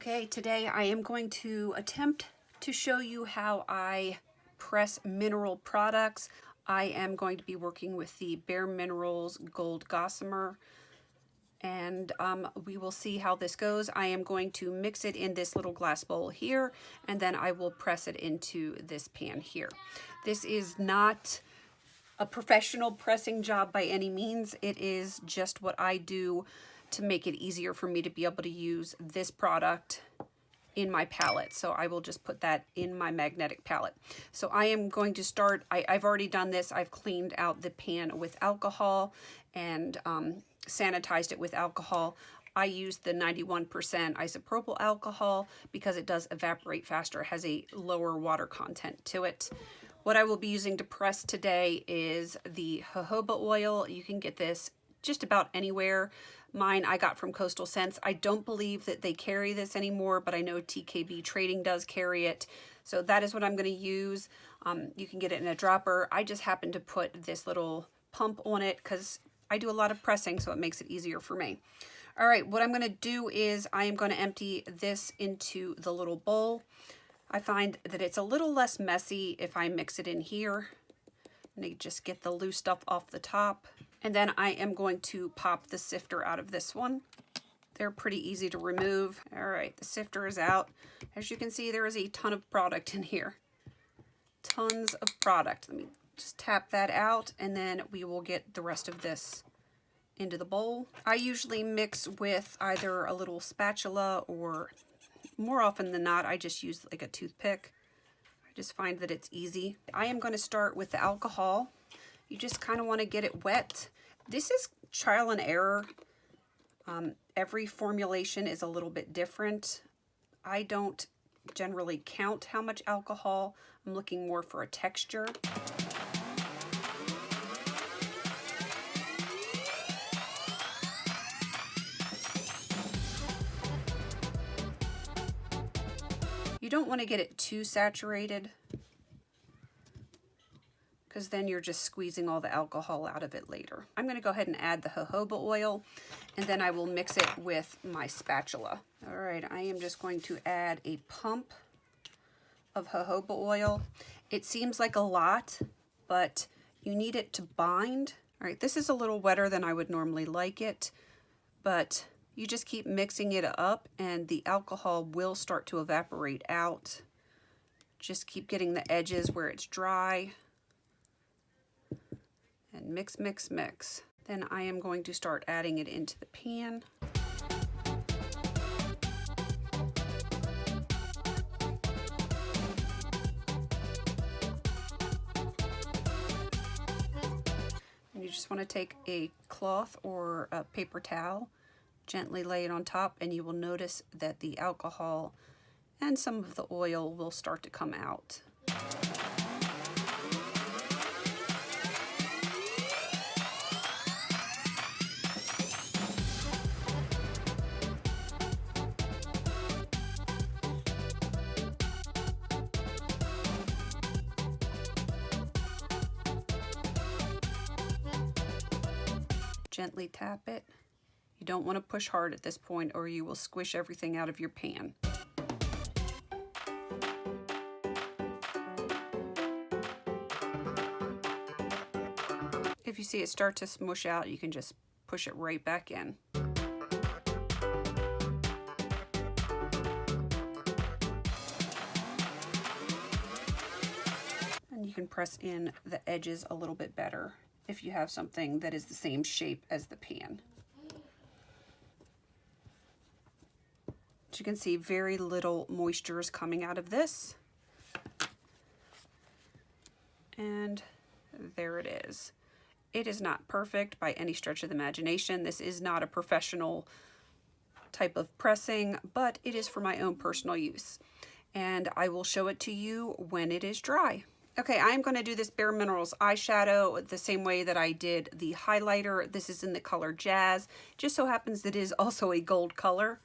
Okay, today I am going to attempt to show you how I press mineral products. I am going to be working with the Bare Minerals Gold Gossamer, and we will see how this goes. I am going to mix it in this little glass bowl here, and then I will press it into this pan here. This is not a professional pressing job by any means. It is just what I do to make it easier for me to be able to use this product in my palette. So I will just put that in my magnetic palette. So I am going to start, I've already done this. I've cleaned out the pan with alcohol and sanitized it with alcohol. I use the 91% isopropyl alcohol because it does evaporate faster. It has a lower water content to it. What I will be using to press today is the jojoba oil. You can get this just about anywhere. Mine I got from Coastal Scents. I don't believe that they carry this anymore, but I know TKB Trading does carry it. So that is what I'm going to use. You can get it in a dropper. I just happen to put this little pump on it because I do a lot of pressing, so it makes it easier for me. All right, what I'm going to do is I am going to empty this into the little bowl. I find that it's a little less messy if I mix it in here. And just get the loose stuff off the top. And then I am going to pop the sifter out of this one. They're pretty easy to remove. All right, the sifter is out. As you can see, there is a ton of product in here. Tons of product. Let me just tap that out, and then we will get the rest of this into the bowl. I usually mix with either a little spatula, or more often than not, I just use like a toothpick. I just find that it's easy. I am going to start with the alcohol. You just kind of want to get it wet. This is trial and error. Every formulation is a little bit different. I don't generally count how much alcohol. I'm looking more for a texture. You don't want to get it too saturated, because then you're just squeezing all the alcohol out of it later. I'm going to go ahead and add the jojoba oil, and then I will mix it with my spatula. All right, I am just going to add a pump of jojoba oil. It seems like a lot, but you need it to bind. All right, this is a little wetter than I would normally like it, but you just keep mixing it up and the alcohol will start to evaporate out. Just keep getting the edges where it's dry. And mix, mix, mix. Then I am going to start adding it into the pan. And you just want to take a cloth or a paper towel, gently lay it on top, and you will notice that the alcohol and some of the oil will start to come out. Gently tap it. You don't want to push hard at this point or you will squish everything out of your pan. If you see it start to smush out, you can just push it right back in. And you can press in the edges a little bit better if you have something that is the same shape as the pan. As you can see, very little moisture is coming out of this. And there it is. It is not perfect by any stretch of the imagination. This is not a professional type of pressing, but it is for my own personal use. And I will show it to you when it is dry. Okay, I'm going to do this Bare Minerals eyeshadow the same way that I did the highlighter. This is in the color Jazz. Just so happens that it is also a gold color.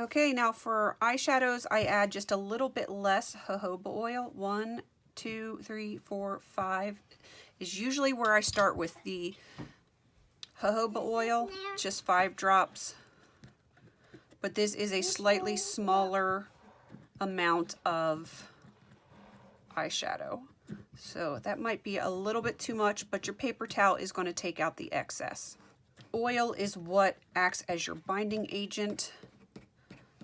Okay, now for eyeshadows, I add just a little bit less jojoba oil. 1, 2, 3, 4, 5 is usually where I start with the jojoba oil, just 5 drops. But this is a slightly smaller amount of eyeshadow. So that might be a little bit too much, but your paper towel is going to take out the excess. Oil is what acts as your binding agent,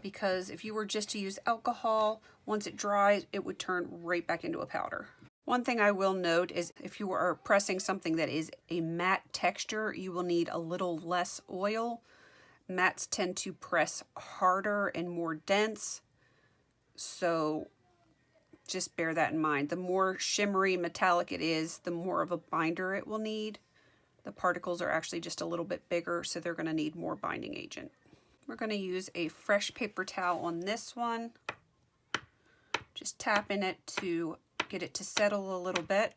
because if you were just to use alcohol, once it dries, it would turn right back into a powder. One thing I will note is if you are pressing something that is a matte texture, you will need a little less oil. Mattes tend to press harder and more dense, so just bear that in mind. The more shimmery metallic it is, the more of a binder it will need. The particles are actually just a little bit bigger, so they're going to need more binding agent. We're going to use a fresh paper towel on this one. Just tap in it to get it to settle a little bit.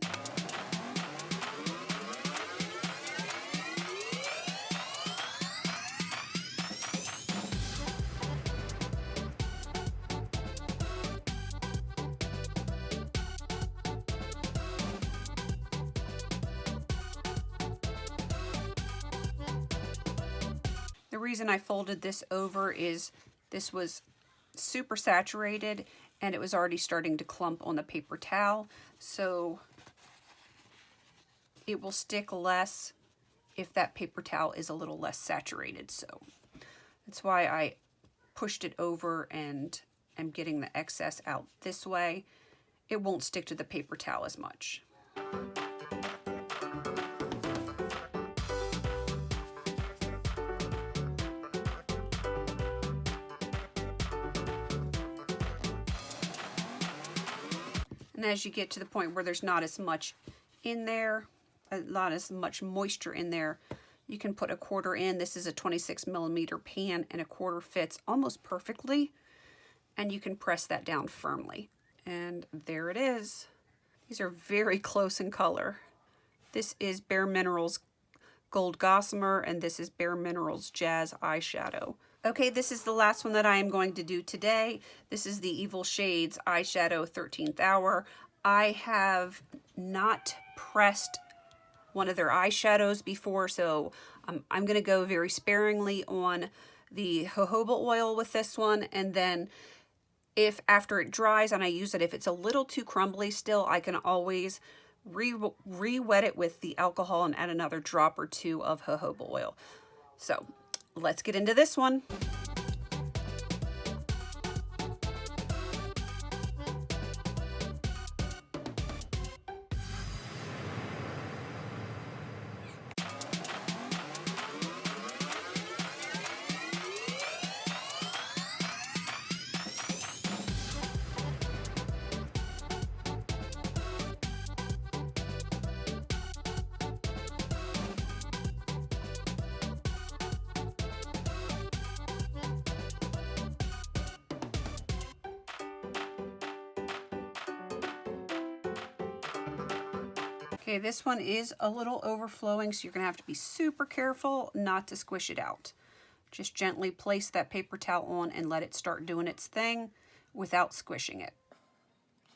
The reason I folded this over is this was super saturated and it was already starting to clump on the paper towel, so it will stick less if that paper towel is a little less saturated. So that's why I pushed it over and am getting the excess out this way. It won't stick to the paper towel as much. And as you get to the point where there's not as much in there, not as much moisture in there, you can put a quarter in. This is a 26mm pan and a quarter fits almost perfectly. And you can press that down firmly. And there it is. These are very close in color. This is Bare Minerals Gold Gossamer and this is Bare Minerals Jazz Eyeshadow. Okay, this is the last one that I am going to do today. This is the Evil Shades Eyeshadow 13th Hour. I have not pressed one of their eyeshadows before, so I'm going to go very sparingly on the jojoba oil with this one, and then if after it dries and I use it, if it's a little too crumbly still, I can always re-wet it with the alcohol and add another drop or two of jojoba oil. So let's get into this one. Okay, this one is a little overflowing, so you're going to have to be super careful not to squish it out. Just gently place that paper towel on and let it start doing its thing without squishing it.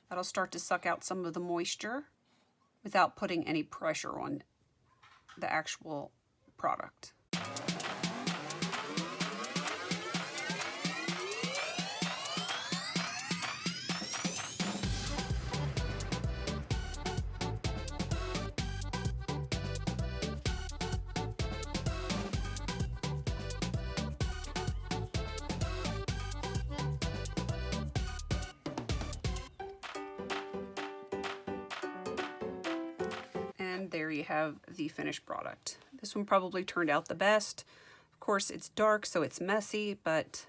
That'll start to suck out some of the moisture without putting any pressure on the actual product. And there you have the finished product. This one probably turned out the best. Of course, it's dark, so it's messy, but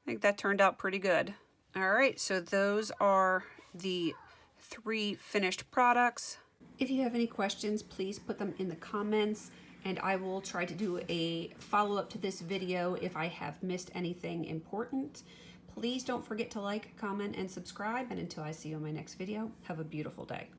I think that turned out pretty good. All right, so those are the 3 finished products. If you have any questions, please put them in the comments, and I will try to do a follow-up to this video if I have missed anything important. Please don't forget to like, comment, and subscribe, and until I see you in my next video, have a beautiful day.